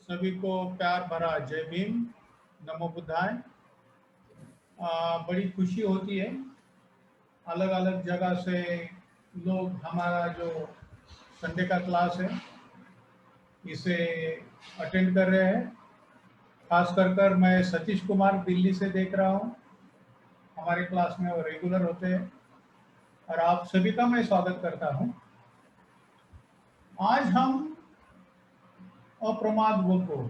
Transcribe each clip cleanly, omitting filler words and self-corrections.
सभी को प्यार भरा जय भीम, नमो बुद्धाय। बड़ी खुशी होती है, अलग अलग जगह से लोग हमारा जो संडे का क्लास है इसे अटेंड कर रहे हैं। खास कर मैं सतीश कुमार दिल्ली से देख रहा हूँ, हमारे क्लास में वो रेगुलर होते हैं और आप सभी का मैं स्वागत करता हूँ। आज हम अप्रमाद को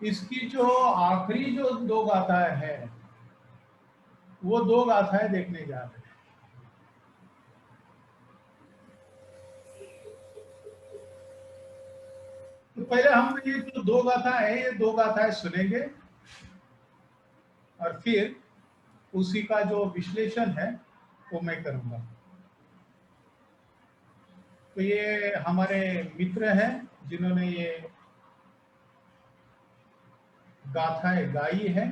इसकी जो आखिरी जो दो गाथाएं हैं वो दो गाथाएं देखने जा रहे हैं। तो पहले हम ये जो दो गाथा है ये दो गाथाएं सुनेंगे और फिर उसी का जो विश्लेषण है वो मैं करूंगा। तो ये हमारे मित्र हैं जिन्होंने ये गाथाएं गाई है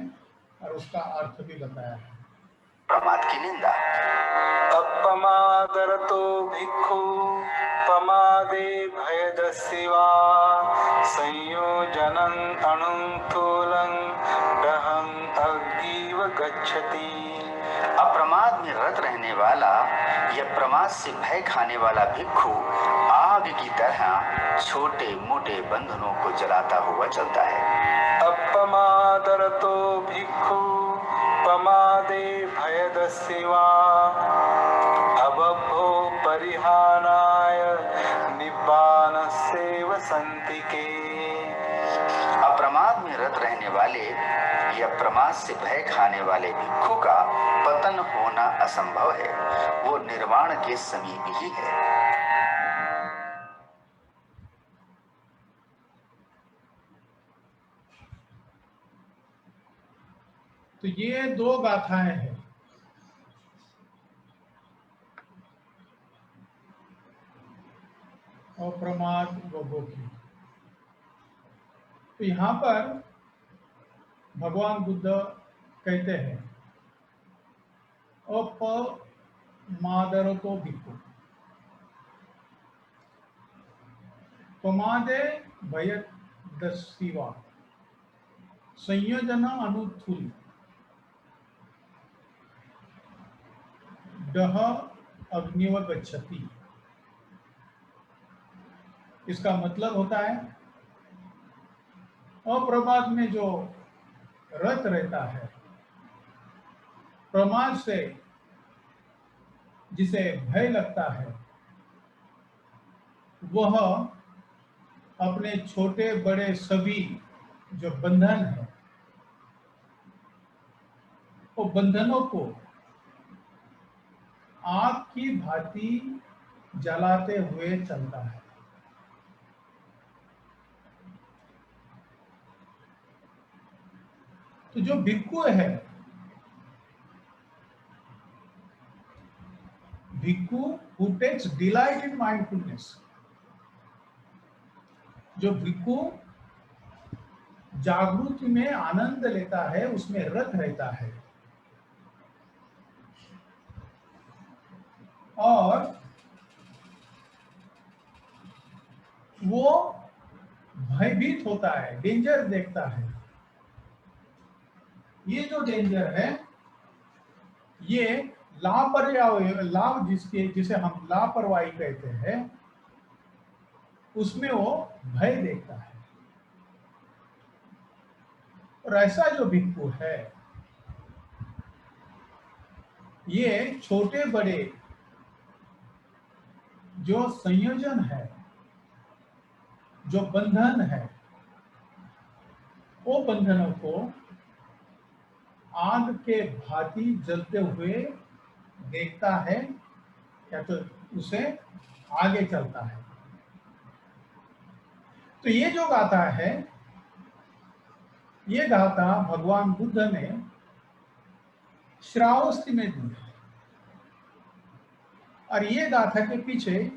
और उसका अर्थ भी बताया है। प्रमाद की निंदा। अपमादरतो भिक्खु पमादे भयदस्यवा संयोजनं अणुतोलं दहं अग्निव गच्छति। अप्रमाद में रत रहने वाला या प्रमाद से भय खाने वाला भिक्खु आग की तरह छोटे मोटे बंधनों को जलाता हुआ चलता है। अपमादरतो भिक्खु पमादे भयदस्यवा अबभो परिहानाय निब्बानस्यैव सन्तिके। अप्रमाद में रत रहने वाले या प्रमाद से भय खाने वाले भिक्षु का पतन होना असंभव है, वो निर्वाण के समीप ही है। तो ये दो गाथाएं हैं। अप्रमाद गो की। तो यहाँ पर भगवान बुद्ध कहते हैं अपमादरतो भिक्खु पमादे भयदस्यवा संयोजन अनुथुल दह अग्निव गच्छति। इसका मतलब होता है अप्रमाद में जो रत रहता है, प्रमाद से जिसे भय लगता है, वह अपने छोटे बड़े सभी जो बंधन है वो बंधनों को आग की भांति जलाते हुए चलता है। तो जो भिक्खु है, bhikkhu who takes delight in mindfulness, जो भिक्खु जागृति में आनंद लेता है, उसमें रत रहता है और वो भयभीत होता है, डेंजर देखता है। ये जो डेंजर है ये लापरवाही, जिसे हम लापरवाही कहते हैं, उसमें वो भय देखता है। और ऐसा जो भिक्खु है ये छोटे बड़े जो संयोजन है, जो बंधन है, वो बंधनों को आग के भांति जलते हुए देखता है या तो उसे आगे चलता है। तो ये जो गाथा है, ये गाथा भगवान बुद्ध ने श्रावस्ती में दी है और ये गाथा के पीछे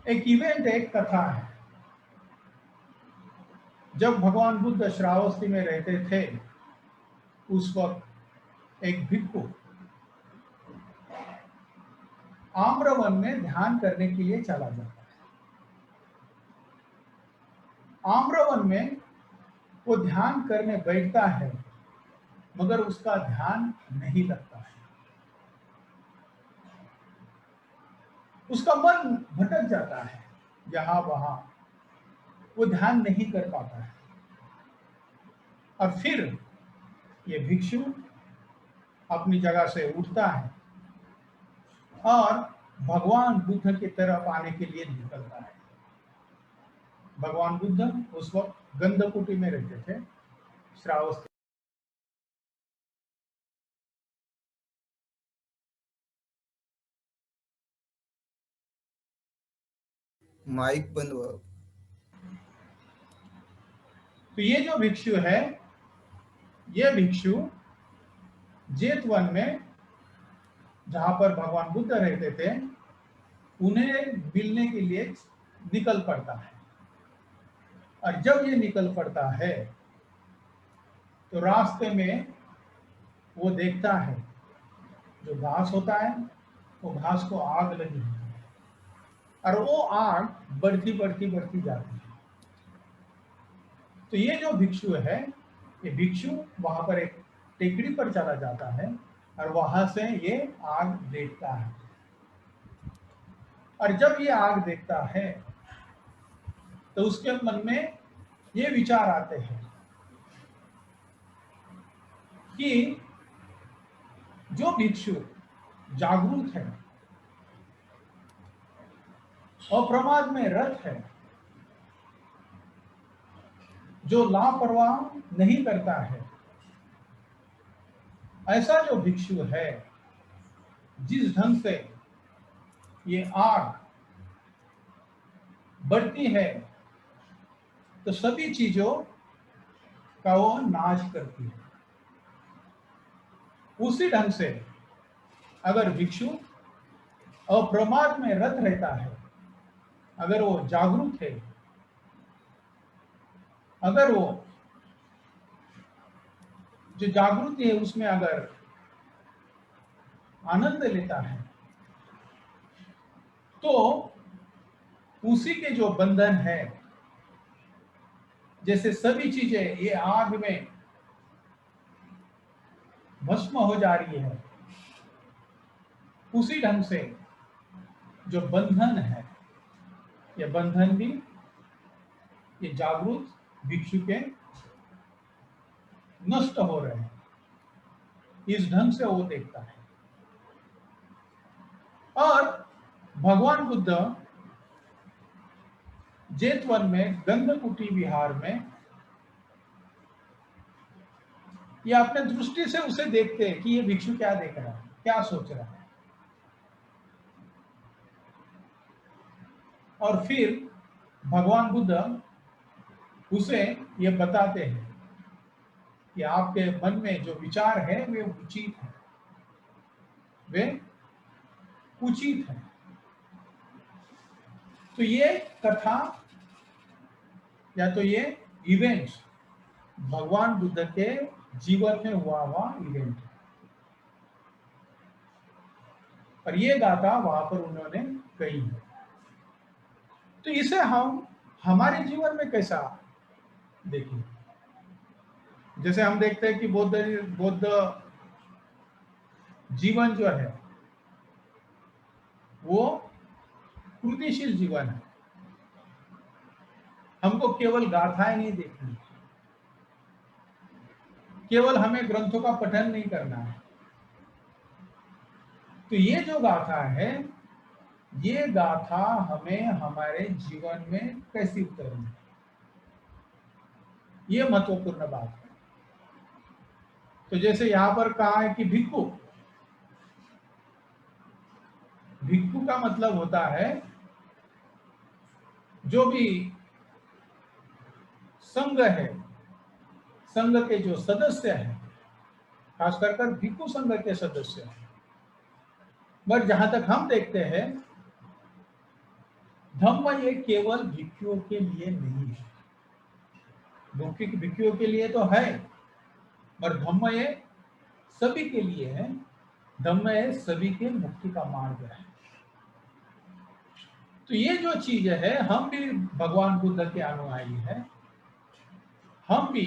एक इवेंट, एक कथा है। जब भगवान बुद्ध श्रावस्ती में रहते थे उस वक्त एक भिक्खु आम्रवन में ध्यान करने के लिए चला जाता है। आम्रवन में वो ध्यान करने बैठता है, मगर उसका ध्यान नहीं लगता है। उसका मन भटक जाता है यहां वहां, वो ध्यान नहीं कर पाता है। और फिर ये भिक्षु अपनी जगह से उठता है और भगवान बुद्ध की तरफ आने के लिए निकलता है। भगवान बुद्ध उस वक्त गंधकुटी में रहते थे, श्रावस्ती। माइक बंद हुआ। तो ये जो भिक्षु है, ये भिक्षु जेतवन में जहां पर भगवान बुद्ध रहते थे, उन्हें मिलने के लिए निकल पड़ता है। और जब ये निकल पड़ता है तो रास्ते में वो देखता है जो घास होता है, वो घास को आग लगी होती है और वो आग बढ़ती बढ़ती बढ़ती जाती है। तो ये जो भिक्षु है, ये भिक्षु वहां पर एक टेकड़ी पर चला जाता है और वहां से ये आग देखता है। और जब ये आग देखता है तो उसके मन में ये विचार आते हैं कि जो भिक्षु जागरूक है, अप्रमाद में रत है, जो लापरवाह नहीं करता है, ऐसा जो भिक्षु है, जिस ढंग से ये आग बढ़ती है तो सभी चीजों का वो नाश करती है, उसी ढंग से अगर भिक्षु अप्रमाद में रत रहता है, अगर वो जागरूक है, अगर वो जो जागृति है उसमें अगर आनंद लेता है, तो उसी के जो बंधन है, जैसे सभी चीजें ये आग में भस्म हो जा रही है, उसी ढंग से जो बंधन है, ये बंधन भी ये जागरूक भिक्षु के नष्ट हो रहे हैं। इस ढंग से वो देखता है। और भगवान बुद्ध जेतवन में गंधकुटी विहार में ये अपने दृष्टि से उसे देखते हैं कि ये भिक्षु क्या देख रहा है, क्या सोच रहा है। और फिर भगवान बुद्ध उसे ये बताते हैं कि आपके मन में जो विचार है वे उचित है, वे उचित है। तो ये कथा या तो ये इवेंट भगवान बुद्ध के जीवन में हुआ इवेंट है, और ये गाथा वहां पर उन्होंने कही है। तो इसे हम हमारे जीवन में कैसा देखें? जैसे हम देखते हैं कि बौद्ध जीवन जो है वो कृतिशील जीवन है। हमको केवल गाथाएं नहीं देखनी, केवल हमें ग्रंथों का पठन नहीं करना है। तो ये जो गाथा है, ये गाथा हमें हमारे जीवन में कैसी उतरनी है, ये महत्वपूर्ण बात है। तो जैसे यहां पर कहा है कि भिक्खु, भिक्खु का मतलब होता है जो भी संघ है, संघ के जो सदस्य हैं, खासकर कर भिक्खु संघ के सदस्य हैं। बट जहां तक हम देखते हैं, धम्म ये केवल भिक्षुओं के लिए नहीं है। भिक्षुओं के लिए तो है, पर धम्म ये सभी के लिए है। धम्म ये सभी के मुक्ति का मार्ग है। तो ये जो चीज है, हम भी भगवान बुद्ध के अनुयायी है, हम भी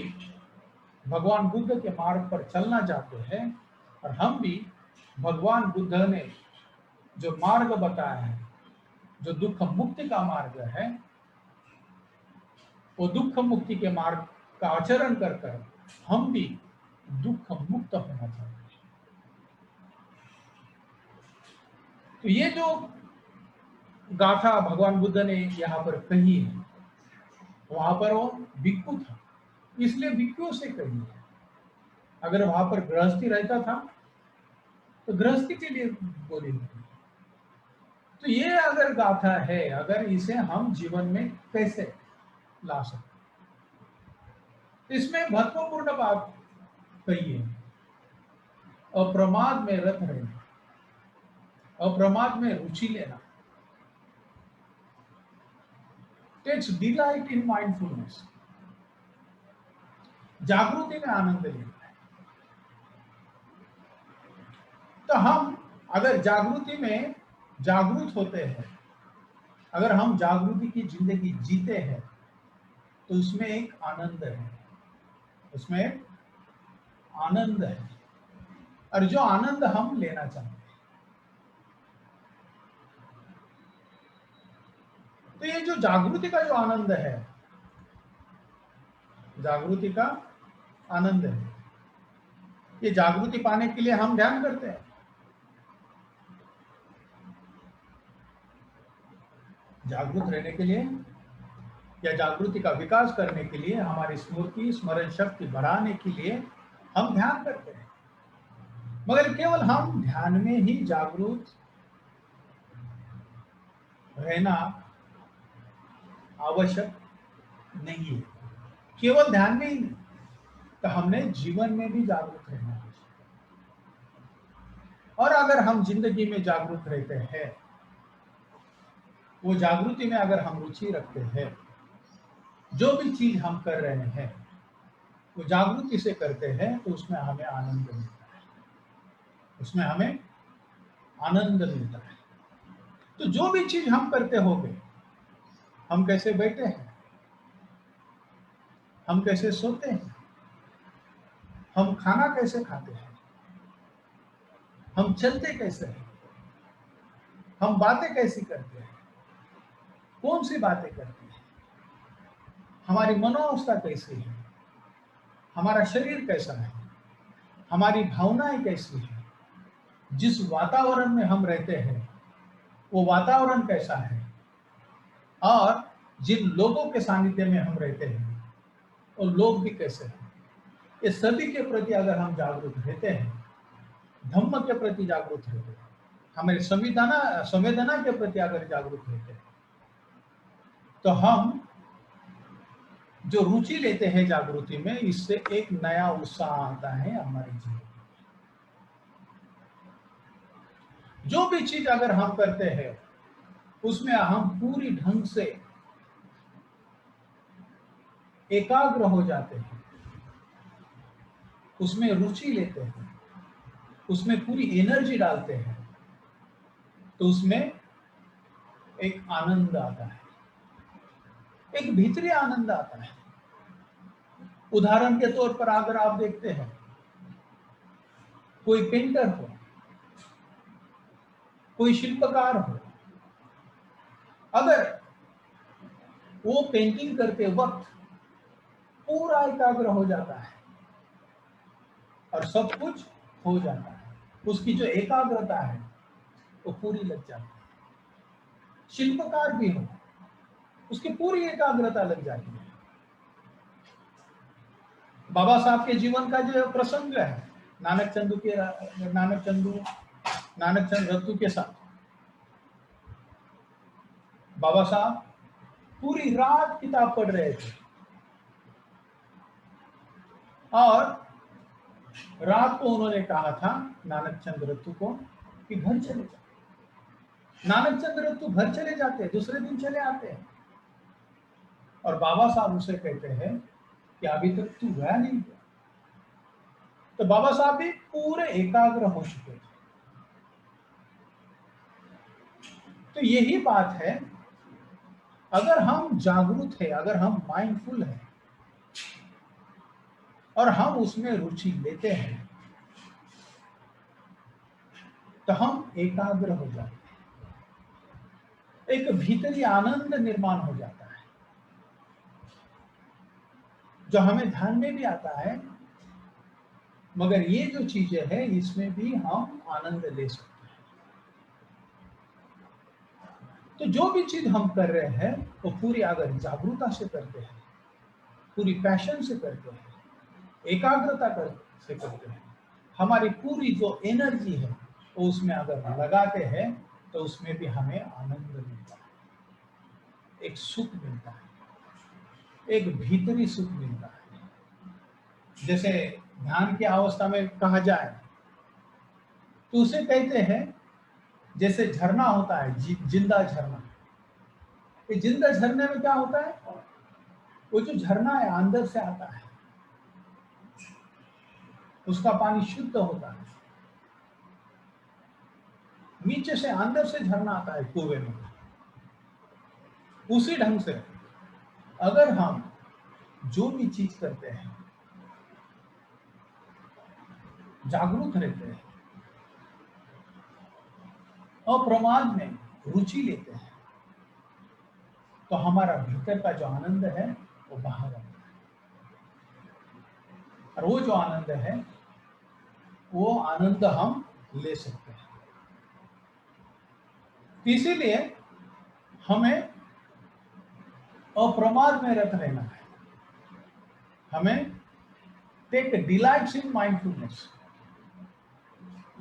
भगवान बुद्ध के मार्ग पर चलना चाहते हैं और हम भी भगवान बुद्ध ने जो मार्ग बताया है, जो दुख मुक्ति का मार्ग है, वो दुख मुक्ति के मार्ग का आचरण कर कर हम भी दुख मुक्त होना चाहते हैं। तो ये जो गाथा भगवान बुद्ध ने यहाँ पर कही है, वहां पर वो भिक्षु था, इसलिए भिक्षुओं से कही है। अगर वहां पर गृहस्थी रहता था तो गृहस्थी के लिए बोली होती। तो ये अगर गाथा है, अगर इसे हम जीवन में कैसे ला सकते, तो इसमें महत्वपूर्ण बात कही है, अप्रमाद में रत रहना, अप्रमाद में रुचि लेना, टेक्स डिलाइट इन माइंडफुलनेस, जागृति में आनंद लेना है। तो हम अगर जागृति में जागरूक होते हैं, अगर हम जागृति की जिंदगी जीते हैं, तो उसमें एक आनंद है, उसमें एक आनंद है, और जो आनंद हम लेना चाहते हैं। तो ये जो जागृति का जो आनंद है, जागृति का आनंद है, ये जागृति पाने के लिए हम ध्यान करते हैं। जागरूक रहने के लिए या जागृति का विकास करने के लिए, हमारी स्मृति स्मरण शक्ति बढ़ाने के लिए हम ध्यान करते हैं, मगर केवल हम ध्यान में ही जागरूक रहना आवश्यक नहीं है। केवल ध्यान में ही नहीं, तो हमने जीवन में भी जागरूक रहना है। और अगर हम जिंदगी में जागरूक रहते हैं, वो जागृति में अगर हम रुचि रखते हैं, जो भी चीज हम कर रहे हैं वो जागृति से करते हैं, तो उसमें हमें आनंद मिलता है, उसमें हमें आनंद मिलता है। तो जो भी चीज हम करते होंगे, हम कैसे बैठे हैं, हम कैसे सोते हैं, हम खाना कैसे खाते हैं, हम चलते कैसे हैं, हम बातें कैसी करते हैं, कौन सी बातें करते हैं, हमारी मनोअवस्था कैसी है, हमारा शरीर कैसा है, हमारी भावनाएं कैसी है, जिस वातावरण में हम रहते हैं वो वातावरण कैसा है, और जिन लोगों के सानिध्य में हम रहते हैं वो लोग भी कैसे हैं, ये सभी के प्रति अगर हम जागरूक रहते हैं, धम्म के प्रति जागरूक रहते हैं, हमारे संवेदना के प्रति अगर जागरूक रहते हैं, तो हम जो रुचि लेते हैं जागृति में, इससे एक नया उत्साह आता है हमारे जीवन में। जो भी चीज अगर हम करते हैं उसमें हम पूरी ढंग से एकाग्र हो जाते हैं, उसमें रुचि लेते हैं, उसमें पूरी एनर्जी डालते हैं, तो उसमें एक आनंद आता है, एक भीतरी आनंद आता है। उदाहरण के तौर पर अगर आप देखते हैं, कोई पेंटर हो, कोई शिल्पकार हो, अगर वो पेंटिंग करते वक्त पूरा एकाग्र हो जाता है और सब कुछ हो जाता है, उसकी जो एकाग्रता है वो पूरी लग जाती है। शिल्पकार भी हो, उसकी पूरी एकाग्रता लग जाती है। बाबा साहब के जीवन का जो प्रसंग है, नानक चंद रत्तू के साथ, बाबा साहब पूरी रात किताब पढ़ रहे थे और रात को उन्होंने कहा था नानक चंद रत्तू को कि घर चले जाओ। नानक चंद रत्तू घर चले जाते हैं, दूसरे दिन चले आते हैं, और बाबा साहब उसे कहते हैं कि अभी तक तू गया नहीं गया। तो बाबा साहब भी पूरे एकाग्र हो चुके थे। तो यही बात है, अगर हम जागरूक है, अगर हम माइंडफुल है, और हम उसमें रुचि लेते हैं तो हम एकाग्र हो जाते हैं, एक भीतरी आनंद निर्माण हो जाता है जो हमें ध्यान में भी आता है। मगर ये जो चीजें हैं इसमें भी हम आनंद ले सकते हैं। तो जो भी चीज हम कर रहे हैं वो पूरी अगर जागरूकता से करते हैं, पूरी पैशन से करते हैं, एकाग्रता से करते हैं, हमारी पूरी जो एनर्जी है वो उसमें अगर लगाते हैं तो उसमें भी हमें आनंद मिलता है, एक सुख मिलता है, एक भीतरी सुख मिलता है। जैसे ध्यान की अवस्था में कहा जाए तो उसे कहते हैं जैसे झरना होता है, जिंदा झरना। ये जिंदा झरने में क्या होता है, वो जो झरना है अंदर से आता है, उसका पानी शुद्ध होता है, नीचे से अंदर से झरना आता है कुएं में। उसी ढंग से अगर हम जो भी चीज करते हैं जागरूक रहते हैं, अप्रमाद में रुचि लेते हैं, तो हमारा भीतर का जो आनंद है वो बाहर आता है। और वो जो आनंद है वो आनंद हम ले सकते हैं। इसीलिए हमें अप्रमाद में रत रहना है, हमें टेक डिलाइट्स इन माइंडफुलनेस,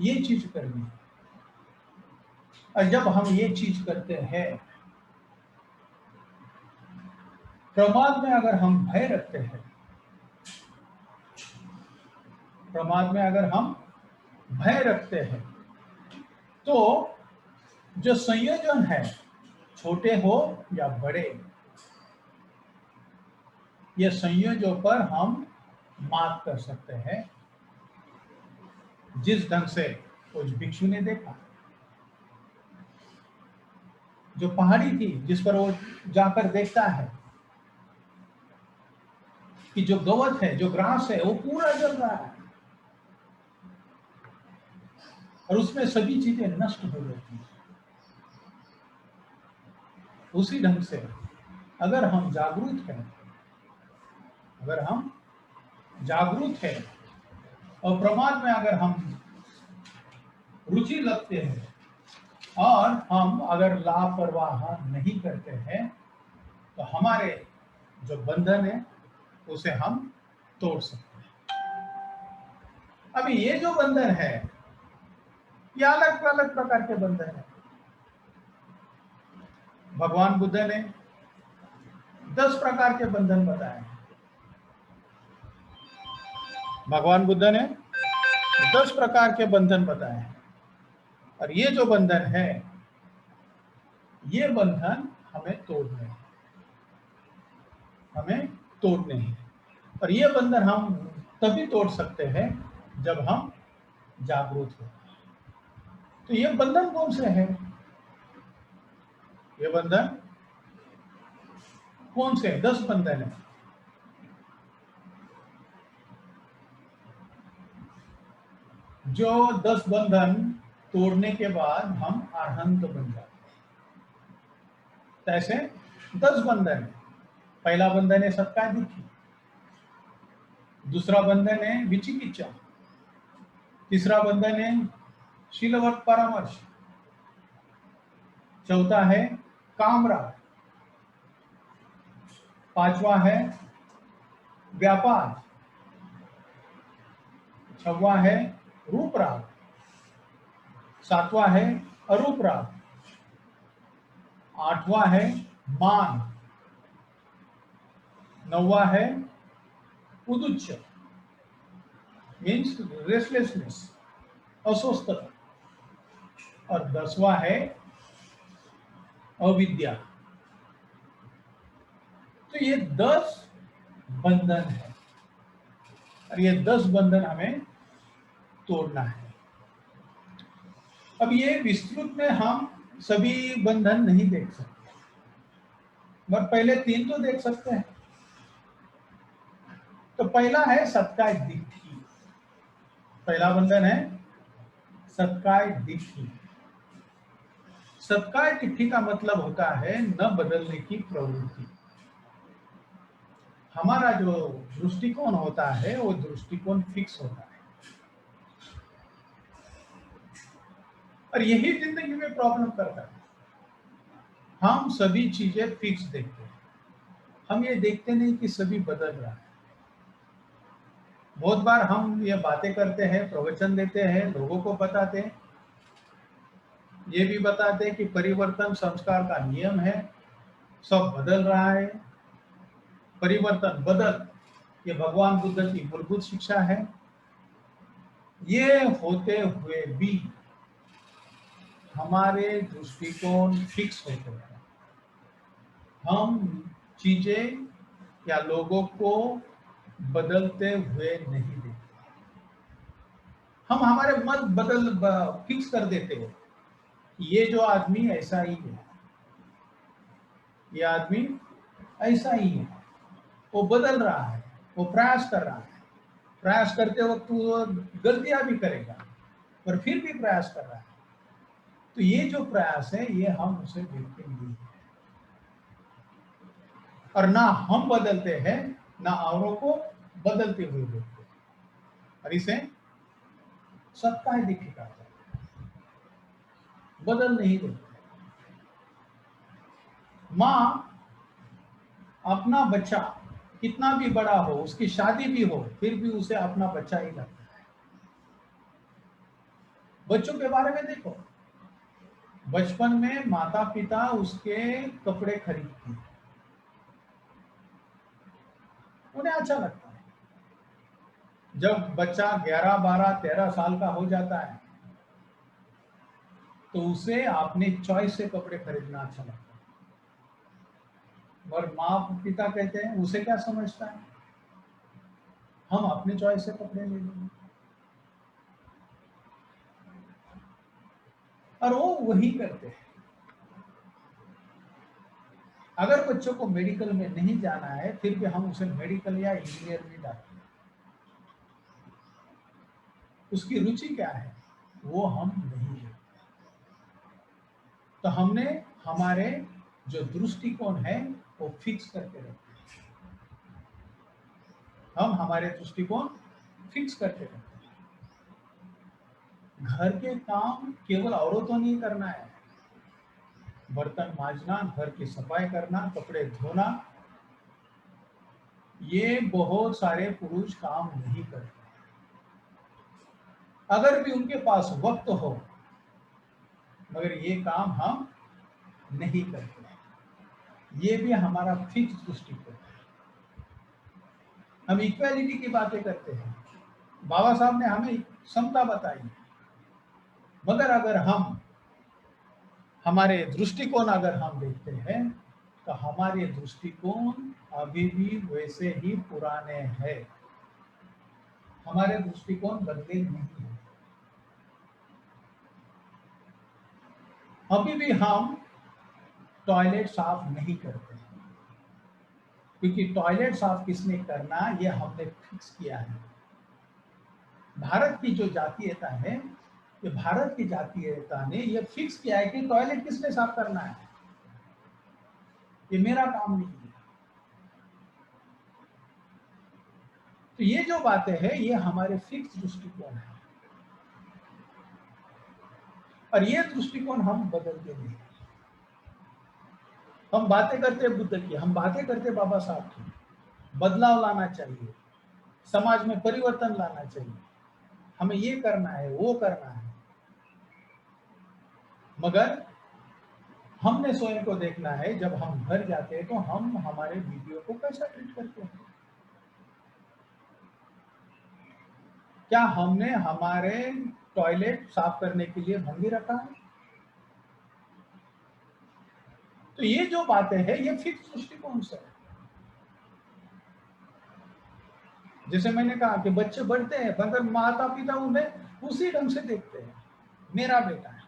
ये चीज करनी है। और जब हम ये चीज करते हैं, प्रमाद में अगर हम भय रखते हैं, प्रमाद में अगर हम भय रखते हैं तो जो संयोजन है छोटे हो या बड़े, ये संयोजों पर हम मात कर सकते हैं। जिस ढंग से उस भिक्षु ने देखा, जो पहाड़ी थी जिस पर वो जाकर देखता है कि जो गवत है, जो ग्रास है वो पूरा जल रहा है और उसमें सभी चीजें नष्ट हो जाती हैं। उसी ढंग से अगर हम जागरूक हैं, अगर हम जागरूक हैं और प्रमाद में अगर हम रुचि लगते हैं और हम अगर लापरवाह नहीं करते हैं तो हमारे जो बंधन है उसे हम तोड़ सकते हैं। अभी ये जो बंधन है ये अलग अलग प्रकार के बंधन है। भगवान बुद्ध ने 10 प्रकार के बंधन बताए हैं। भगवान बुद्ध ने 10 प्रकार के बंधन बताए हैं और ये जो बंधन है ये बंधन हमें तोड़ने हैं, हमें तोड़ने हैं। और ये बंधन हम तभी तोड़ सकते हैं जब हम जागरूक हो। तो ये बंधन कौन से हैं? ये बंधन कौन से? 10 बंधन है। जो 10 बंधन तोड़ने के बाद हम अरहंत बन जाते हैं। ऐसे 10 बंधन है। पहला बंधन है सत्ता दिखी, दूसरा बंधन है विचिकित्सा, तीसरा बंधन है शीलवत परामर्श, चौथा है कामराग, पांचवा है व्यापार, छठवां है रूप राग, सातवां है अरूप राग, आठवां है मान, नौवां है उदुच्च मीन्स रेस्टलेसनेस, अस्वस्थता, और 10वां है अविद्या। तो ये 10 बंधन है और ये 10 बंधन हमें तोड़ना है। अब ये विस्तृत में हम सभी बंधन नहीं देख सकते, मगर पहले 3 तो देख सकते हैं। तो पहला है सत्काय दिट्ठी। पहला बंधन है सत्काय दिट्ठी। सत्काय दिट्ठी का मतलब होता है न बदलने की प्रवृत्ति। हमारा जो दृष्टिकोण होता है वो दृष्टिकोण फिक्स होता है, और यही जिंदगी में प्रॉब्लम करता है। हम सभी चीजें फिक्स देखते हैं, हम ये देखते नहीं कि सभी बदल रहा है। बहुत बार हम ये बातें करते हैं, प्रवचन देते हैं, लोगों को बताते हैं, ये भी बताते हैं कि परिवर्तन संस्कार का नियम है, सब बदल रहा है, परिवर्तन बदल, ये भगवान बुद्ध की मूलभूत शिक्षा है। ये होते हुए भी हमारे दृष्टिकोण फिक्स होते हैं। हम चीजें या लोगों को बदलते हुए नहीं देखते। हम हमारे मत फिक्स कर देते हैं, ये जो आदमी ऐसा ही है, ये आदमी ऐसा ही है, वो बदल रहा है, वो प्रयास कर रहा है, प्रयास करते वक्त वो गलतियां भी करेगा पर फिर भी प्रयास कर रहा है। तो ये जो प्रयास है ये हम उसे देखते नहीं है, और ना हम बदलते हैं ना औरों को बदलते हुए देखते हैं, और इसे सत्काय दिट्ठी कहते हैं। बदल नहीं देते। माँ अपना बच्चा कितना भी बड़ा हो, उसकी शादी भी हो, फिर भी उसे अपना बच्चा ही लगता है। बच्चों के बारे में देखो, बचपन में माता पिता उसके कपड़े खरीदते हैं, उन्हें अच्छा लगता है। जब बच्चा 11, 12, 13 साल का हो जाता है तो उसे अपने चॉइस से कपड़े खरीदना अच्छा लगता है, और माँ पिता कहते हैं उसे क्या समझता है, हम अपने चॉइस से कपड़े ले लेंगे, और वो वही करते हैं। अगर बच्चों को मेडिकल में नहीं जाना है फिर भी हम उसे मेडिकल या इंजीनियर में डालते हैं। उसकी रुचि क्या है वो हम नहीं जानते। तो हमने हमारे जो दृष्टिकोण है वो फिक्स करके रखते हैं। हम हमारे दृष्टिकोण फिक्स करके रखते हैं। घर के काम केवल औरतों नहीं करना है, बर्तन मांजना, घर की सफाई करना, कपड़े धोना, ये बहुत सारे पुरुष काम नहीं करते। अगर भी उनके पास वक्त हो मगर ये काम हम नहीं करते। ये भी हमारा फिक्स दृष्टिकोण है। हम इक्वालिटी की बातें करते हैं, बाबा साहब ने हमें समता बताई, मगर अगर हम हमारे दृष्टिकोण अगर हम देखते हैं तो हमारे दृष्टिकोण अभी भी वैसे ही पुराने हैं। हमारे दृष्टिकोण बदले नहीं है। अभी भी हम टॉयलेट साफ नहीं करते हैं, क्योंकि टॉयलेट साफ किसने करना ये हमने फिक्स किया है। भारत की जो जातीयता है, ये भारत की जातीयता ने ये फिक्स किया है कि टॉयलेट किसने साफ करना है, ये मेरा काम नहीं है। तो ये जो बातें हैं ये हमारे फिक्स दृष्टिकोण है, और ये दृष्टिकोण हम बदलते नहीं। हम बातें करते हैं बुद्ध की, हम बातें करते हैं बाबा साहब की, बदलाव लाना चाहिए, समाज में परिवर्तन लाना चाहिए, हमें ये करना है वो करना है, मगर हमने स्वयं को देखना है। जब हम घर जाते हैं तो हम हमारे वीडियो को कैसा ट्रीट करते हैं। क्या हमने हमारे टॉयलेट साफ करने के लिए भंगी रखा है? तो ये जो बातें हैं ये फिक्स दृष्टिकोण से है। जैसे मैंने कहा कि बच्चे बढ़ते हैं मगर माता पिता उन्हें उसी ढंग से देखते हैं, मेरा बेटा है,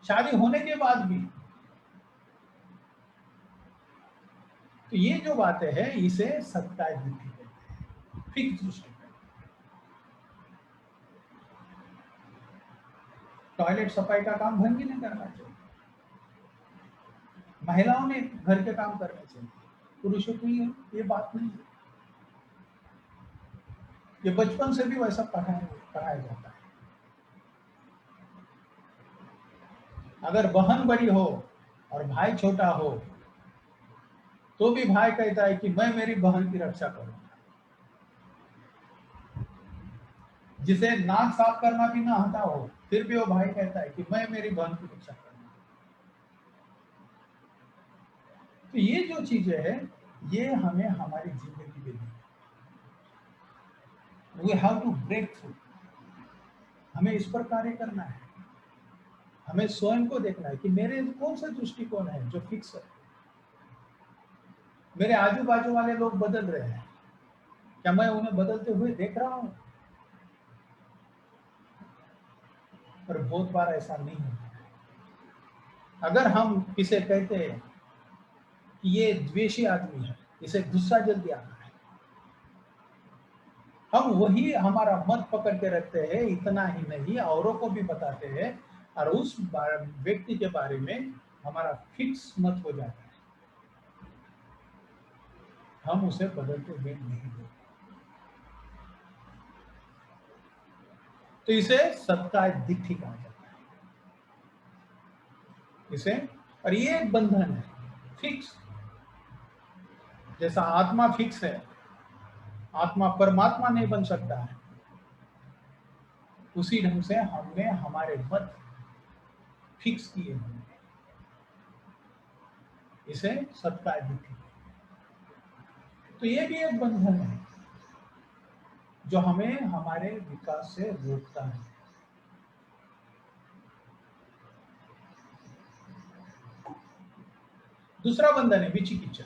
शादी होने के बाद भी। तो ये जो बातें हैं इसे सत्काय दिट्ठी कहते हैं। फिक्स दृष्टिकोण। टॉयलेट सफाई का काम भंगी ने करना चाहिए, महिलाओं ने घर के काम करने चाहिए, पुरुषों को ये बात नहीं है। ये बचपन से भी वैसा पढ़ाया जाता है। अगर बहन बड़ी हो और भाई छोटा हो तो भी भाई कहता है कि मैं मेरी बहन की रक्षा करूंगा। जिसे नाक साफ करना भी ना आता हो फिर भी वो भाई कहता है कि मैं मेरी बहन की रक्षा करूंगा। तो ये जो चीजें है ये हमें हमारी जिंदगी में दी। We have to break through. हमें इस पर कार्य करना है। हमें स्वयं को देखना है कि मेरे कौन सा दृष्टिकोण है जो फिक्स है। मेरे आजू बाजू वाले लोग बदल रहे हैं, क्या मैं उन्हें बदलते हुए देख रहा हूं? पर बहुत बार ऐसा नहीं होता है। अगर हम किसे कहते हैं कि ये द्वेषी आदमी है, इसे गुस्सा जल्दी आता है, हम वही हमारा मत पकड़ के रखते हैं। इतना ही नहीं, औरों को भी बताते हैं और उस व्यक्ति के बारे में हमारा फिक्स मत हो जाता है। हम उसे बदलते हुए नहीं देखते। तो इसे सत्ता दिट्ठी कहा जाता है। इसे, और ये एक बंधन है फिक्स। जैसा आत्मा फिक्स है, आत्मा परमात्मा नहीं बन सकता है, उसी ढंग से हमने हमारे मत फिक्स किए हैं। इसे सत्ता दिट्ठी। तो ये भी एक बंधन है जो हमें हमारे विकास से रोकता है। दूसरा बंधन है विचिकित्सा,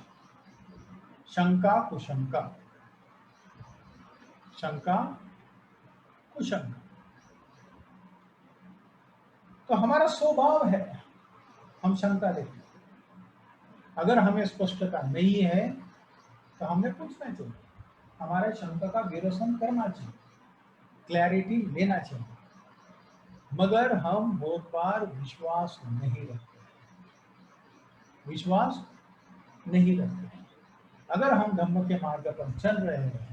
शंका कुशंका। शंका कुशंका तो हमारा स्वभाव है, हम शंका लेते हैं। अगर हमें स्पष्टता नहीं है तो हमें पूछना चाहिए, हमारे शंका का विरोधन करना चाहिए, क्लैरिटी लेना चाहिए। मगर हम बहुत बार विश्वास नहीं रखते, विश्वास नहीं रखते। अगर हम धम्म के मार्ग पर चल रहे हैं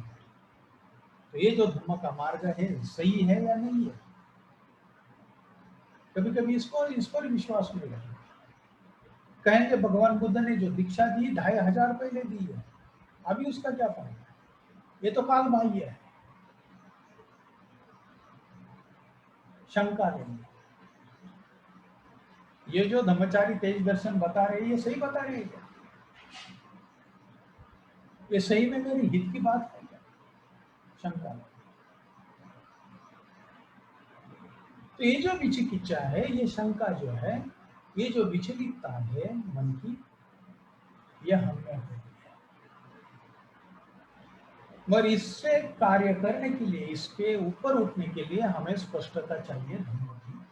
तो ये जो धम्म का मार्ग है सही है या नहीं है। कभी कभी इस पर विश्वास नहीं रखते। कहेंगे भगवान बुद्ध ने जो दीक्षा दी 2500 पहले दी है, अभी उसका क्या फायदा, ये तो काल बाह्य है। शंका लेंगे, ये जो धम्मचारी तेज दर्शन बता रहे हैं ये सही बता रहे हैं क्या, ये सही में मेरी हित की बात है क्या? शंका। तो ये जो विचिकित्सा है, ये शंका जो है, ये जो विचलितता है मन की, यह हमें होती है। मगर इससे कार्य करने के लिए, इसके ऊपर उठने के लिए हमें स्पष्टता चाहिए धर्म की।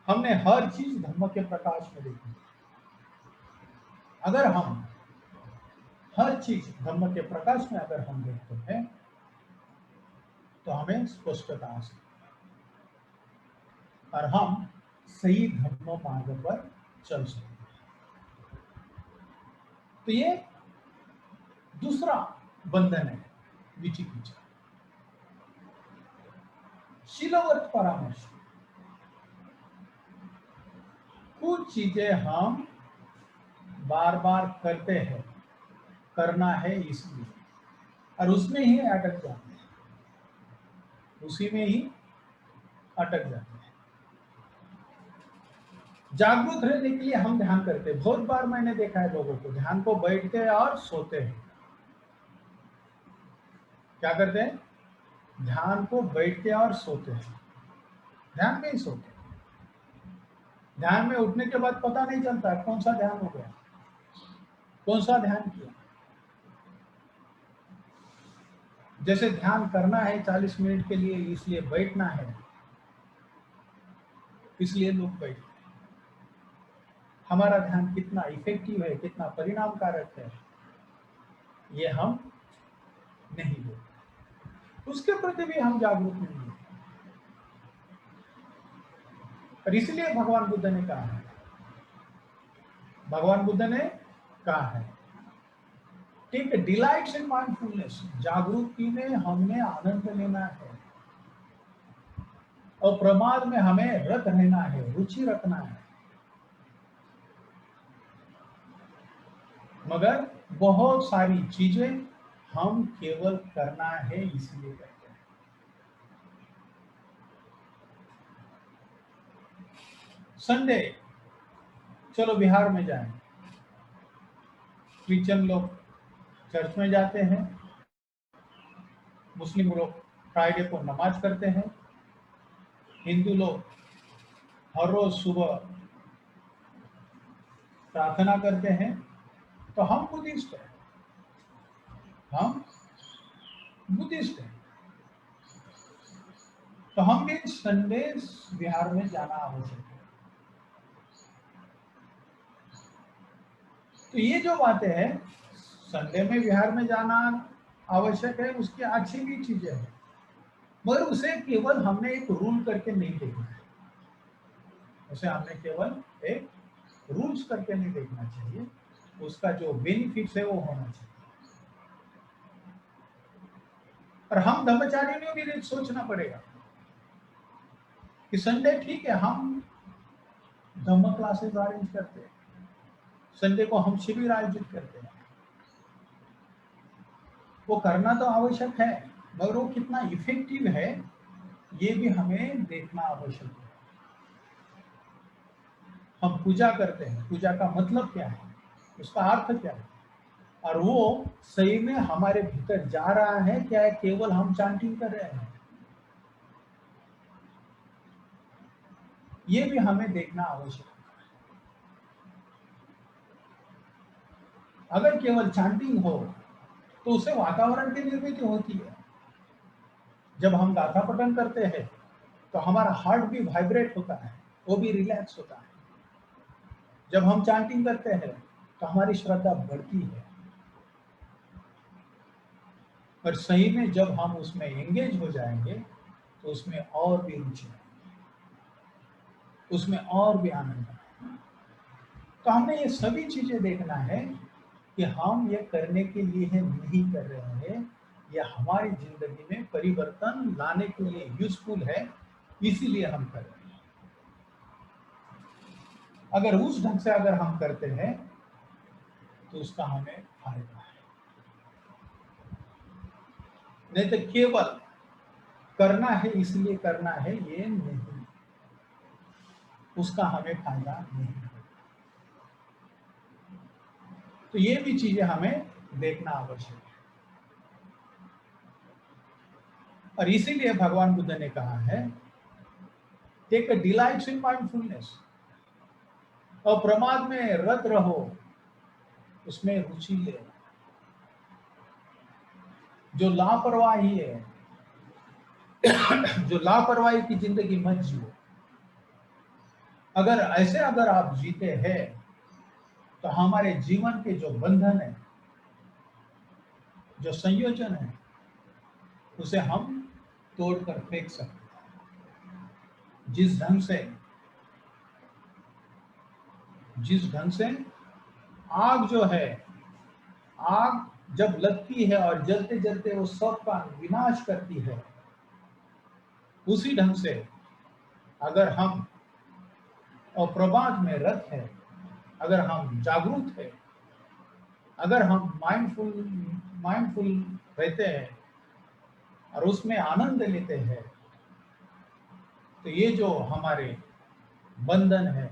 हमने हर चीज धर्म के प्रकाश में देखी। अगर हम हर चीज धर्म के प्रकाश में अगर हम देखते हैं तो हमें स्पष्टता आ सकती है और हम सही धर्म मार्ग पर चल सकते हैं। तो ये दूसरा बंधन है विचिकित्सा। शीलवर्त परामर्श, कुछ चीजें हम बार बार करते हैं, करना है इसलिए, और उसमें ही अटक जाते हैं, उसी में ही अटक जाते हैं। जागरूक रहने के लिए हम ध्यान करते हैं। बहुत बार मैंने देखा है लोगों को ध्यान को बैठते हैं और सोते हैं। क्या करते हैं? ध्यान को बैठते हैं और सोते हैं, ध्यान में ही सोते हैं। ध्यान में उठने के बाद पता नहीं चलता कौन सा ध्यान हो गया, कौन सा ध्यान किया। जैसे ध्यान करना है 40 मिनट के लिए, इसलिए बैठना है, इसलिए लोग बैठते हैं। हमारा ध्यान कितना इफेक्टिव है, कितना परिणामकारक है, ये हम नहीं देख, उसके प्रति भी हम जागरूक नहीं हैं। और इसलिए भगवान बुद्ध ने कहा है, भगवान बुद्ध ने कहा है, टेक डिलाइट्स इन माइंडफुलनेस, जागरूकता में हमने आनंद लेना है और प्रमाद में हमें रत रहना है, रुचि रखना है। मगर बहुत सारी चीजें हम केवल करना है इसलिए करते हैं। संडे चलो बिहार में जाएं, क्रिश्चियन लोग चर्च में जाते हैं, मुस्लिम लोग फ्राइडे को नमाज करते हैं, हिंदू लोग हर रोज सुबह प्रार्थना करते हैं, तो हम बुद्धिस्ट हैं, हम बुद्धिस्ट हैं, तो हम भी संडे बिहार में जाना आवश्यक है। तो ये जो बातें हैं, संडे में बिहार में जाना आवश्यक है, उसकी अच्छी भी चीजें हैं, मगर उसे केवल हमने एक रूल करके नहीं देखना है, उसे हमने केवल एक रूल्स करके नहीं देखना चाहिए, उसका जो बेनिफिट्स है वो होना चाहिए। और हम धर्मचारियों ने भी सोचना पड़ेगा कि संडे ठीक है, हम धम्म क्लासेस अरेंज करते हैं, संडे को हम शिविर आयोजित करते हैं, वो करना तो आवश्यक है, मगर वो कितना इफेक्टिव है ये भी हमें देखना आवश्यक है। हम पूजा करते हैं, पूजा का मतलब क्या है, उसका अर्थ क्या है, और वो सही में हमारे भीतर जा रहा है क्या है, केवल हम चांटिंग कर रहे हैं, ये भी हमें देखना आवश्यक है। अगर केवल चांटिंग हो तो उससे वातावरण की निर्मित होती है। जब हम गाथा पठन करते हैं तो हमारा हार्ट भी वाइब्रेट होता है, वो भी रिलैक्स होता है। जब हम चांटिंग करते हैं तो हमारी श्रद्धा बढ़ती है, पर सही में जब हम उसमें एंगेज हो जाएंगे तो उसमें और भी रुचि आएगी, उसमें और भी आनंद आएगा। तो हमें ये सभी चीजें देखना है कि हम ये करने के लिए है, नहीं कर रहे हैं, ये हमारी जिंदगी में परिवर्तन लाने के लिए यूजफुल है, इसीलिए हम कर रहे हैं। अगर उस ढंग से अगर हम करते हैं तो उसका हमें फायदा है, नहीं तो केवल करना है इसलिए करना है ये नहीं, उसका हमें फायदा नहीं है। तो ये भी चीजें हमें देखना आवश्यक है। और इसीलिए भगवान बुद्ध ने कहा है, टेक डिलाइट्स इन माइंडफुलनेस, और प्रमाद में रत रहो, उसमें रुचि ले। जो लापरवाही है, जो लापरवाही की जिंदगी मत जियो। अगर ऐसे अगर आप जीते हैं तो हमारे जीवन के जो बंधन है, जो संयोजन है, उसे हम तोड़कर फेंक सकते हैं। जिस ढंग से आग जो है, आग जब लगती है और जलते जलते वो सबका विनाश करती है, उसी ढंग से अगर हम अप्रमाद में रत है, अगर हम जागरूक है, अगर हम माइंडफुल रहते हैं और उसमें आनंद लेते हैं, तो ये जो हमारे बंधन है,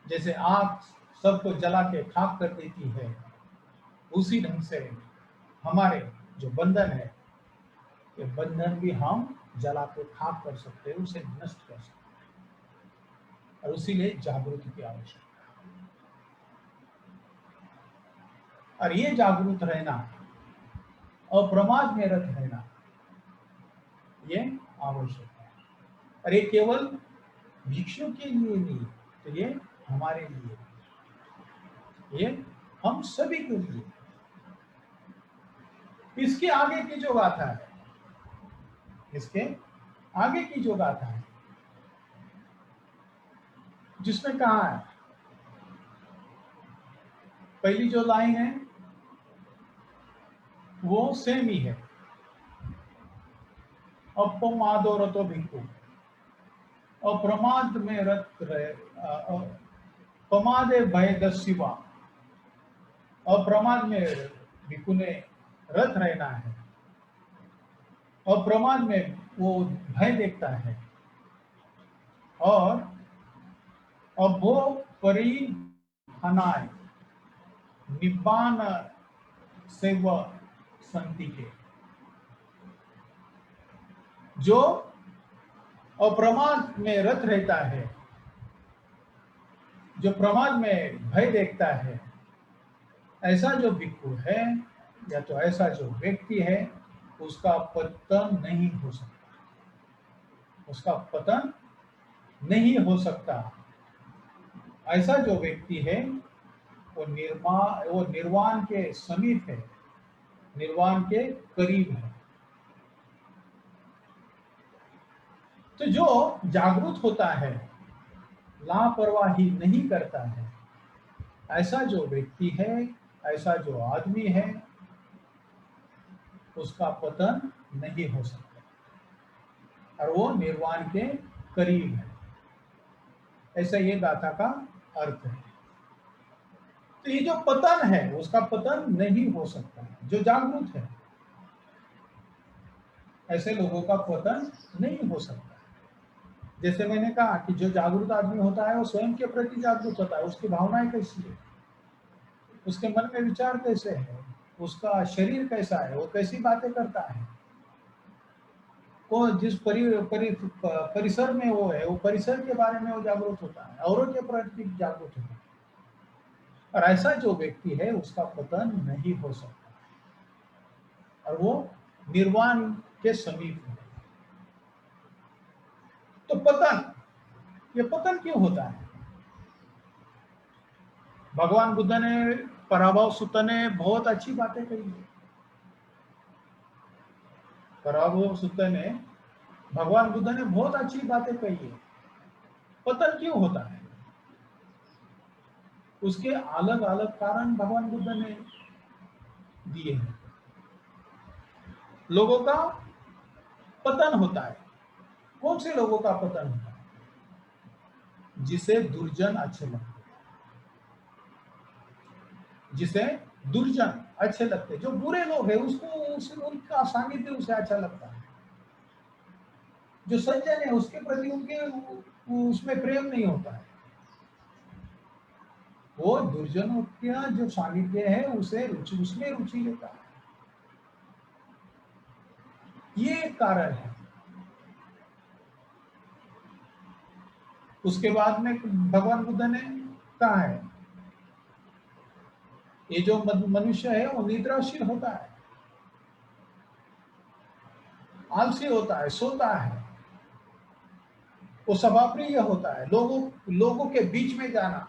जैसे आग सबको जला के खाक कर देती है, उसी ढंग से हमारे जो बंधन है, ये बंधन भी हम जला के खाक कर सकते हैं, उसे नष्ट कर सकते हैं। और इसीलिए जागृति की आवश्यकता है, और ये जागरूक रहना, अप्रमाद में रत रहना, ये आवश्यक है। और ये केवल भिक्षु के लिए नहीं, तो ये हमारे लिए, ये हम सभी के लिए। इसके आगे की जो गाथा है, इसके आगे की जो गाथा है, जिसमें कहा है, पहली जो लाइन है वो सेम ही है, अपमादो रतो भिक्खु, अप्रमाद में रत रहे, प्रमादे भय दस्युवा, अप्रमाद में भिक्खु ने रत रहना है, अप्रमाद में वो भय देखता है, और अब वो परी हनाय निब्बान से वह संति के, जो अप्रमाद में रत रहता है, जो प्रमाद में भय देखता है, ऐसा जो भिक्खु है या तो ऐसा जो व्यक्ति है, उसका पतन नहीं हो सकता, उसका पतन नहीं हो सकता। ऐसा जो व्यक्ति है वो निर्वाण के समीप है, निर्वाण के करीब है। तो जो जागरूक होता है, लापरवाही नहीं करता है, ऐसा जो व्यक्ति है, ऐसा जो आदमी है, उसका पतन नहीं हो सकता और वो निर्वाण के करीब है। ऐसा ये गाथा का अर्थ है। तो ये जो पतन है उसका पतन नहीं हो सकता। जो जागरूक है, ऐसे लोगों का पतन नहीं हो सकता। जैसे मैंने कहा कि जो जागरूक आदमी होता है वो स्वयं के प्रति जागरूक होता है, उसकी भावनाएं कैसी है, उसके मन में विचार कैसे है, उसका शरीर कैसा है, वो कैसी बातें करता है, वो जिस परिसर में वो है, वो परिसर के बारे में वो जागरूक होता है, औरों के प्रति जागरूक होता है। और ऐसा जो व्यक्ति है उसका पतन नहीं हो सकता और वो निर्वाण के समीप है। तो पतन, ये पतन क्यों होता है? भगवान बुद्ध ने, पराभव सुत्त ने बहुत अच्छी बातें कही है। पराभव सुत्त ने, भगवान बुद्ध ने बहुत अच्छी बातें कही है। पतन क्यों होता है उसके अलग अलग कारण भगवान बुद्ध ने दिए हैं। लोगों का पतन होता है। कौन से लोगों का पतन होता है? जिसे दुर्जन अच्छे लगते, जिसे दुर्जन अच्छे लगते, जो बुरे लोग हैं उसको उनका सानिध्य उसे अच्छा लगता है। जो सज्जन है उसके प्रति उनके उसमें प्रेम नहीं होता है। वो दुर्जनों का जो सानिध्य है उसे रुचि, उसमें रुचि लेता है। ये एक कारण है। उसके बाद में भगवान बुद्ध ने कहा है, ये जो मनुष्य है वो निद्राशील होता है, आलसी होता है, सोता है, वो स्वभावप्रिय होता है, लोगों के बीच में जाना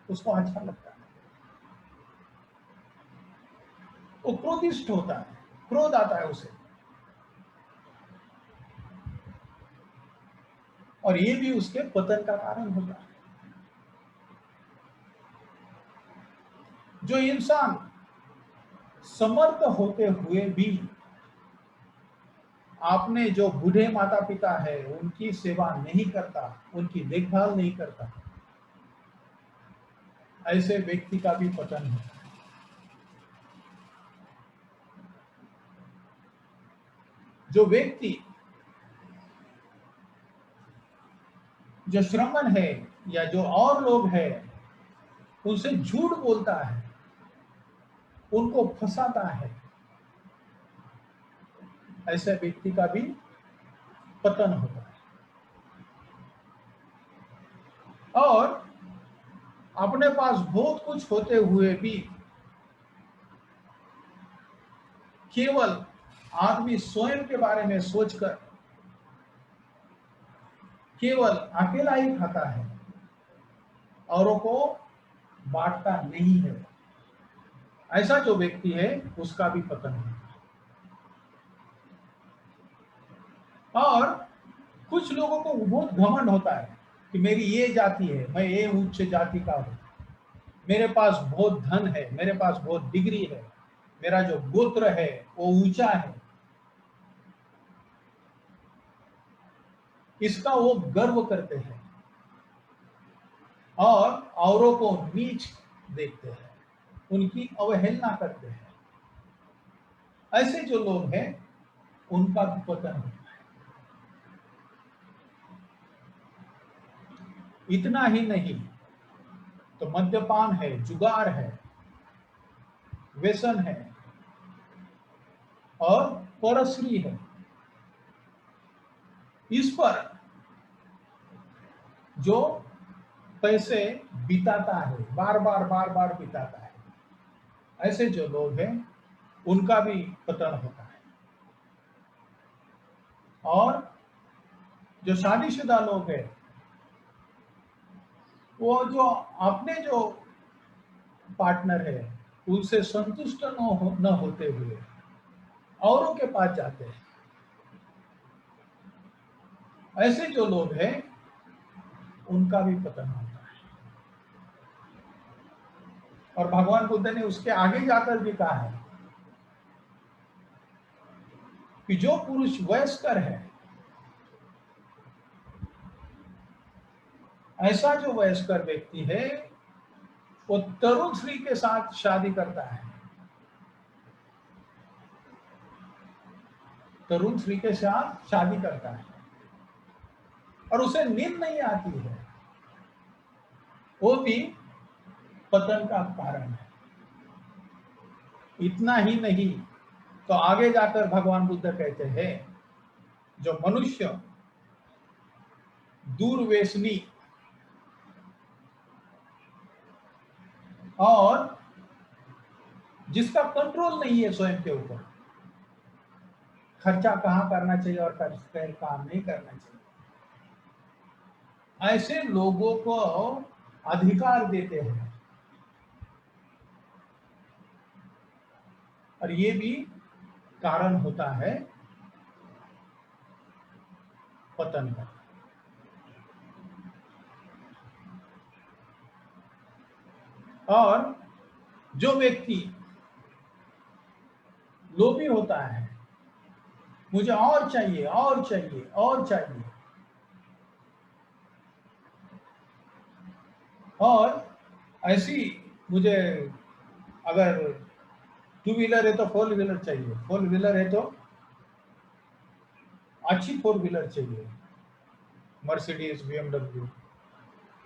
उसको अच्छा लगता है। वो क्रोधिष्ठ होता है, क्रोध आता है उसे, और ये भी उसके पतन का कारण होता है। जो इंसान समर्थ होते हुए भी आपने जो बूढ़े माता पिता है उनकी सेवा नहीं करता, उनकी देखभाल नहीं करता, ऐसे व्यक्ति का भी पतन होता है। जो व्यक्ति, जो श्रमण है या जो और लोग हैं उनसे झूठ बोलता है, उनको फंसाता है, ऐसे व्यक्ति का भी पतन होता है। और अपने पास बहुत कुछ होते हुए भी केवल आदमी स्वयं के बारे में सोचकर केवल अकेला ही खाता है, औरों को बांटता नहीं है। ऐसा जो व्यक्ति है उसका भी पतन होता है। और कुछ लोगों को बहुत घमंड होता है कि मेरी ये जाति है, मैं ये उच्च जाति का हूँ, मेरे पास बहुत धन है, मेरे पास बहुत डिग्री है, मेरा जो गोत्र है वो ऊंचा है। इसका वो गर्व करते हैं और औरों को नीच देखते हैं, उनकी अवहेलना करते हैं। ऐसे जो लोग हैं उनका भी पतन होता है। इतना ही नहीं तो मद्यपान है, जुगार है, व्यसन है और परश्री है, इस पर जो पैसे बिताता है, बार बार बिताता है, ऐसे जो लोग हैं उनका भी पतन होता है। और जो शादीशुदा लोग हैं वो जो अपने जो पार्टनर है उनसे संतुष्ट न होते हुए औरों के पास जाते हैं, ऐसे जो लोग हैं उनका भी पतन होता है। और भगवान बुद्ध ने उसके आगे जाकर भी कहा है कि जो पुरुष वयस्कर है, ऐसा जो वयस्कर व्यक्ति है वो तरुण स्त्री के साथ शादी करता है, तरुण स्त्री के साथ शादी करता है और उसे नींद नहीं आती है, वो भी पतन का कारण है। इतना ही नहीं तो आगे जाकर भगवान बुद्ध कहते हैं जो मनुष्य दूरव्यसनी और जिसका कंट्रोल नहीं है स्वयं के ऊपर, खर्चा कहां करना चाहिए और काम नहीं करना चाहिए, ऐसे लोगों को अधिकार देते हैं। और ये भी कारण होता है पतन का। और जो व्यक्ति लोभी होता है, मुझे और चाहिए और चाहिए और चाहिए, और ऐसी मुझे अगर टू व्हीलर है तो फोर व्हीलर चाहिए, फोर व्हीलर है तो अच्छी फोर व्हीलर चाहिए, मर्सिडीज BMW,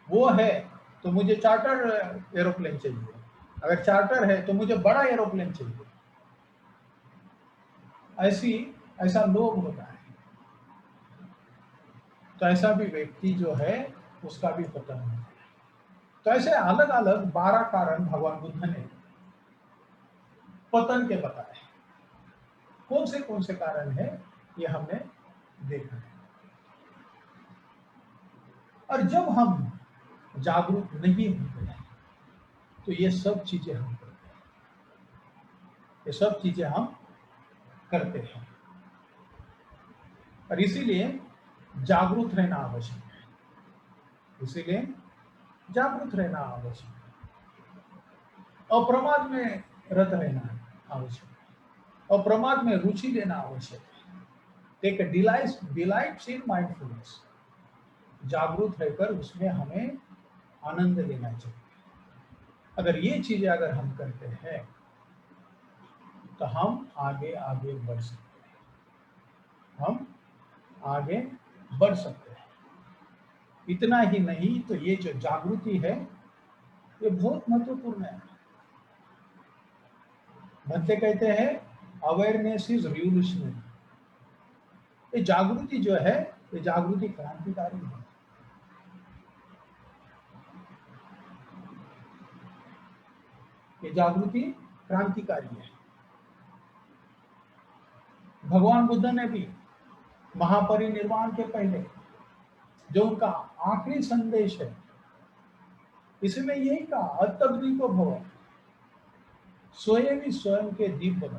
वो है तो मुझे चार्टर एरोप्लेन चाहिए, अगर चार्टर है तो मुझे बड़ा एरोप्लेन चाहिए। ऐसा लोभ होता है। तो ऐसा भी व्यक्ति जो है उसका भी पतन होता है। तो ऐसे अलग अलग 12 कारण भगवान बुद्ध ने पतन के बताए। कौन से कारण है ये हमने देखा है। और जब हम जागरूक नहीं होते हैं तो ये सब चीजें हम करते हैं, ये सब चीजें हम करते हैं। और इसीलिए जागरूक रहना आवश्यक है, इसीलिए जागरूक रहना आवश्यक है, अप्रमाद में रत रहना आवश्यक है, अप्रमाद में रुचि लेना आवश्यक है। टेक डिलाइट्स इन माइंडफुलनेस, जागरूक रहकर उसमें हमें आनंद लेना चाहिए। अगर ये चीजें अगर हम करते हैं तो हम आगे आगे बढ़ सकते हैं, हम आगे बढ़ सकते हैं। इतना ही नहीं तो ये जो जागृति है ये बहुत महत्वपूर्ण है। भक्ते कहते हैं अवेयरनेस इज रिवोल्यूशनरी। ये जागृति जो है ये जागृति क्रांतिकारी है। ये जागृति क्रांतिकारी है। भगवान बुद्ध ने भी महापरिनिर्वाण के पहले जो उनका आखिरी संदेश है इसमें यही कहा अतद्विको भव, स्वयं ही स्वयं के दीप बनो।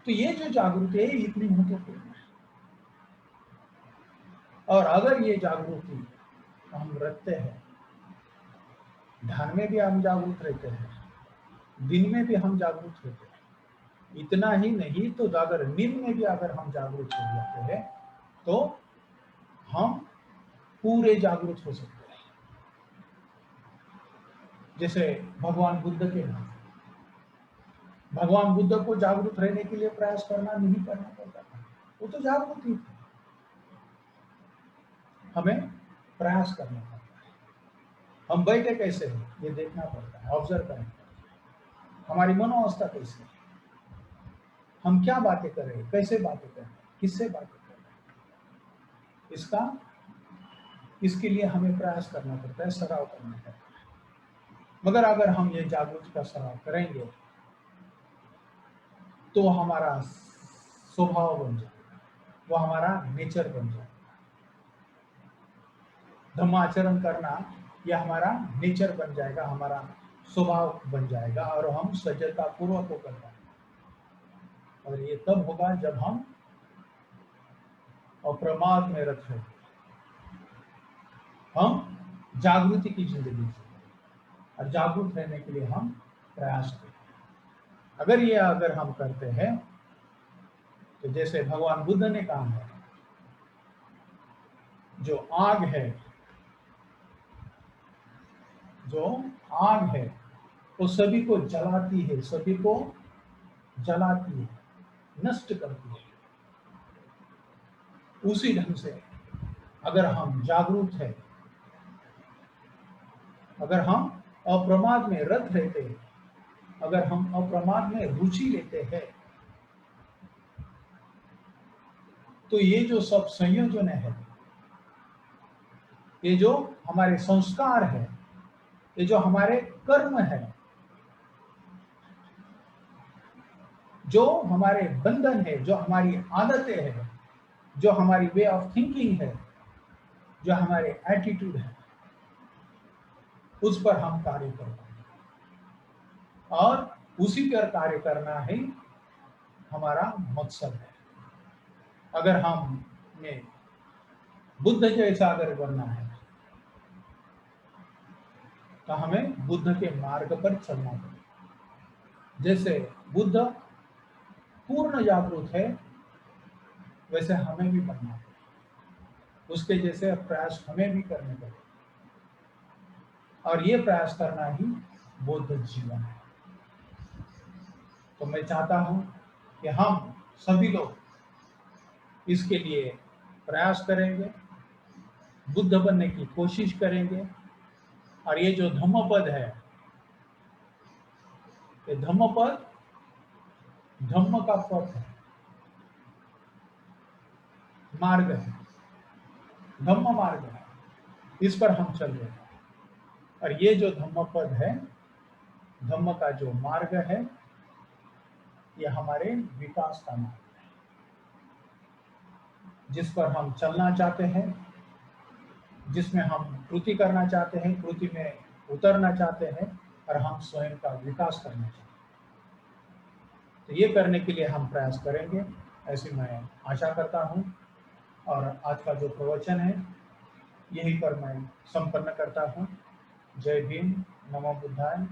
तो ये जो जागृति है इतनी महत्वपूर्ण है। और अगर ये जागृति हम रखते हैं, ध्यान में भी हम जागरूक रहते हैं, दिन में भी हम जागरूक रहते हैं, इतना ही नहीं तो अगर नींद में भी अगर हम जागरूक हो जाते हैं तो हम पूरे जागरूक हो सकते हैं। जैसे भगवान बुद्ध के नाम, भगवान बुद्ध को जागरूक रहने के लिए प्रयास करना नहीं करना पड़ता था, वो तो जागरूक ही थे। हमें प्रयास करना पड़ता है। हम बैठे कैसे हैं ये देखना पड़ता है, ऑब्जर्व करना पड़ता है। हमारी मनोअवस्था कैसी है, हम क्या बातें कर रहे हैं, कैसे बातें कर रहे हैं, किससे बातें कर रहे हैं, इसके लिए हमें प्रयास करना पड़ता है, सराव करना पड़ता है। मगर अगर हम ये जागरूकता का सराव करेंगे तो हमारा स्वभाव बन जाएगा, वो हमारा नेचर बन जाएगा। धर्माचरण करना यह हमारा नेचर बन जाएगा, हमारा स्वभाव बन जाएगा और हम सजगता पूर्वक को कर पाएंगे। और ये तब होगा जब हम अप्रमाद में रत रहेंगे, हम जागृति की जिंदगी जिएंगे और जागरूक रहने के लिए हम प्रयास करें। अगर हम करते हैं तो जैसे भगवान बुद्ध ने कहा है, जो आग है वो सभी को जलाती है, सभी को जलाती है, नष्ट करती है। उसी ढंग से अगर हम जागरूक हैं, अगर हम अप्रमाद में रत रहते हैं, अगर हम अप्रमाद में रुचि लेते हैं, तो ये जो सब संयोजन है, ये जो हमारे संस्कार है, ये जो हमारे कर्म है, जो हमारे बंधन है, जो हमारी आदतें हैं, जो हमारी वे ऑफ थिंकिंग है, जो हमारे एटीट्यूड है, उस पर हम कार्य कर पाएंगे। और उसी पर कार्य करना ही हमारा मकसद है। अगर हमें बुद्ध जैसा अगर बनना है तो हमें बुद्ध के मार्ग पर चलना पड़ेगा। जैसे बुद्ध पूर्ण जागरूक है, वैसे हमें भी बनना पड़ेगा। उसके जैसे प्रयास हमें भी करने पड़ेगा और ये प्रयास करना ही बौद्ध जीवन है। तो मैं चाहता हूं कि हम सभी लोग इसके लिए प्रयास करेंगे, बुद्ध बनने की कोशिश करेंगे। और ये जो धम्मपद है, ये धम्मपद धम्म का पथ है, मार्ग है, धम्म मार्ग है, इस पर हम चल रहे हैं। और ये जो धम्मपद है, धम्म का जो मार्ग है, ये हमारे विकास का मार्ग है, जिस पर हम चलना चाहते हैं, जिसमें हम कृति करना चाहते हैं, कृति में उतरना चाहते हैं और हम स्वयं का विकास करना चाहते हैं। तो ये करने के लिए हम प्रयास करेंगे, ऐसी मैं आशा करता हूँ। और आज का जो प्रवचन है यहीं पर मैं संपन्न करता हूँ। जय भीम, नमो बुद्धाय।